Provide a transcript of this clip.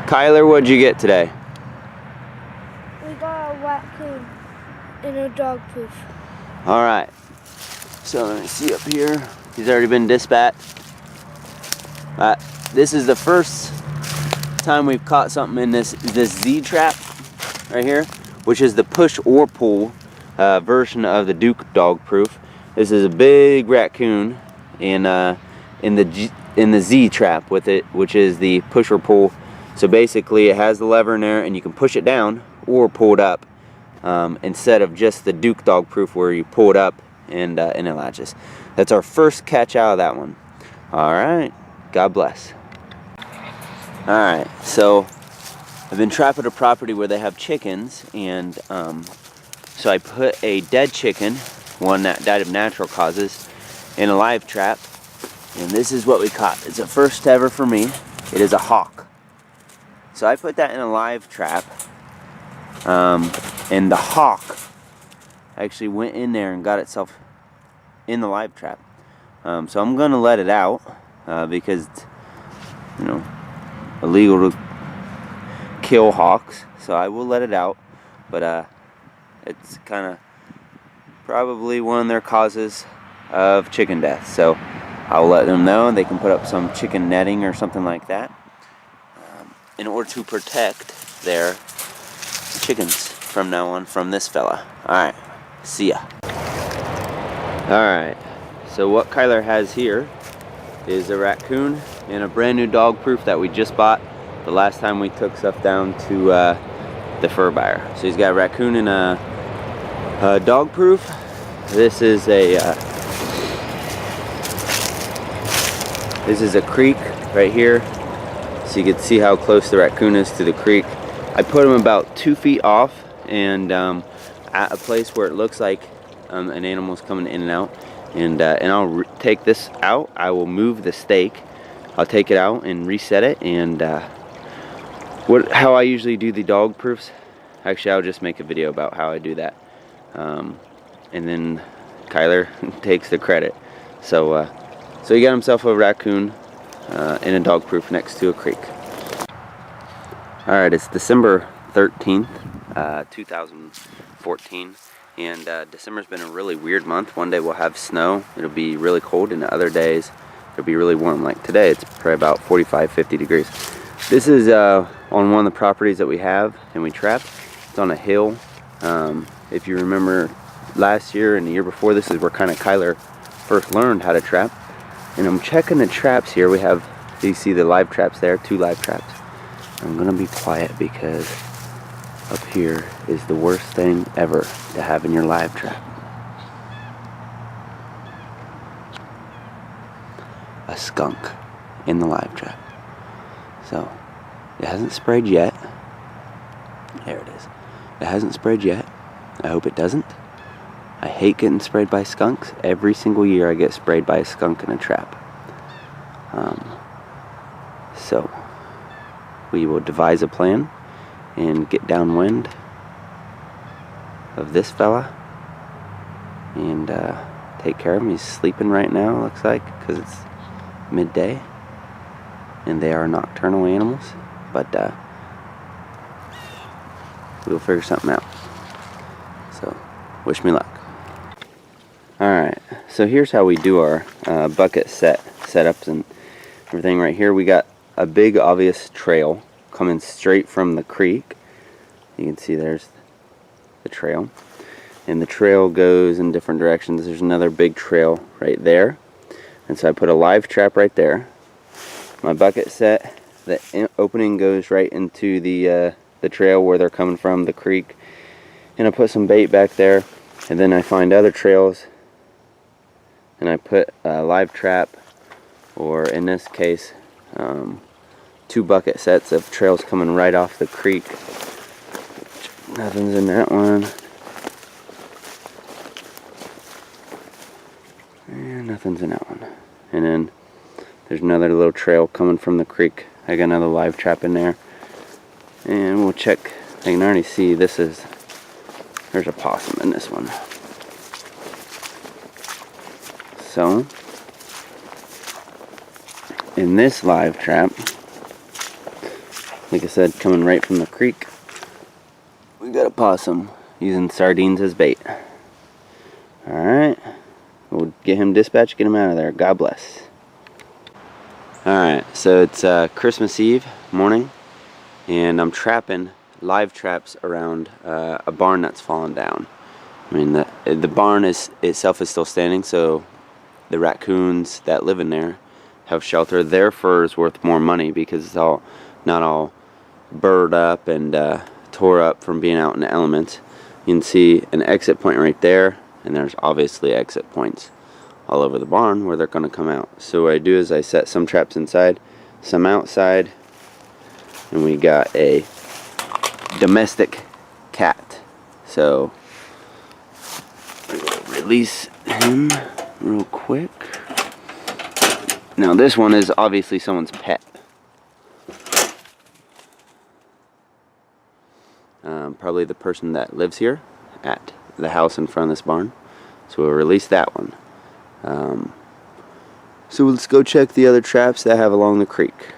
Kyler, what'd you get today? We got a raccoon in a dog proof. Alright. So let me see up here. He's already been dispatched. This is the first time we've caught something in this Z trap right here, which is the push or pull version of the Duke dog proof. This is a big raccoon in the Z trap with it, which is the push or pull. So basically it has the lever in there and you can push it down or pull it up, instead of just the Duke dog proof where you pull it up and it latches. That's our first catch out of that one. Alright, God bless. Alright, so I've been trapping a property where they have chickens, and so I put a dead chicken, one that died of natural causes, in a live trap, and this is what we caught. It's a first ever for me. It is a hawk. So I put that in a live trap, and the hawk actually went in there and got itself in the live trap. So I'm gonna let it out because it's, you know, illegal to kill hawks. So I will let it out, but it's kind of probably one of their causes of chicken death. So I'll let them know, and they can put up some chicken netting or something like that, in order to protect their chickens from now on from this fella. Alright, see ya. Alright, so what Kyler has here is a raccoon and a brand new dog proof that we just bought the last time we took stuff down to the fur buyer. So he's got a raccoon and a dog proof. This is a creek right here, so you can see how close the raccoon is to the creek. I put him about 2 feet off, and at a place where it looks like an animal's coming in and out, and I'll take this out. I will move the stake. I'll take it out and reset it, and how I usually do the dog proofs. Actually, I'll just make a video about how I do that, and then Kyler takes the credit. So he got himself a raccoon in a dog proof next to a creek. Alright, it's December 13th, 2014, and December's been a really weird month. One day we'll have snow, it'll be really cold, and other days it'll be really warm. Like today, it's probably about 45-50 degrees. This is on one of the properties that we have and we trapped. It's on a hill. If you remember last year and the year before, this is where kind of Kyler first learned how to trap. And I'm checking the traps here. We have, you see the live traps there, 2 live traps. I'm gonna be quiet because up here is the worst thing ever to have in your live trap. A skunk in the live trap. So it hasn't sprayed yet. There it is. It hasn't sprayed yet. I hope it doesn't. I hate getting sprayed by skunks. Every single year I get sprayed by a skunk in a trap. So we will devise a plan and get downwind of this fella and take care of him. He's sleeping right now, looks like, because it's midday and they are nocturnal animals, but we'll figure something out. So wish me luck. Alright, so here's how we do our bucket setups and everything. Right here we got a big obvious trail coming straight from the creek. You can see there's the trail, and the trail goes in different directions. There's another big trail right there, and so I put a live trap right there. My bucket set, the opening goes right into the trail where they're coming from, the creek, and I put some bait back there, and then I find other trails and I put a live trap, or in this case 2 bucket sets of trails coming right off the creek. Nothing's in that one, and nothing's in that one. And then there's another little trail coming from the creek. I got another live trap in there, and we'll check. I can already see there's a possum in this one. So in this live trap Like I said, coming right from the creek. We got a possum using sardines as bait. Alright. We'll get him dispatched, get him out of there. God bless. Alright, so it's Christmas Eve morning, and I'm trapping live traps around a barn that's fallen down. I mean, the barn itself is still standing, so the raccoons that live in there have shelter. Their fur is worth more money because it's not all burred up and tore up from being out in the elements. You can see an exit point right there, and there's obviously exit points all over the barn where they're going to come out. So what I do is I set some traps inside, some outside, and we got a domestic cat. So I'm going to release him real quick. Now this one is obviously someone's pet. Probably the person that lives here at the house in front of this barn. So we'll release that one. So let's go check the other traps that I have along the creek.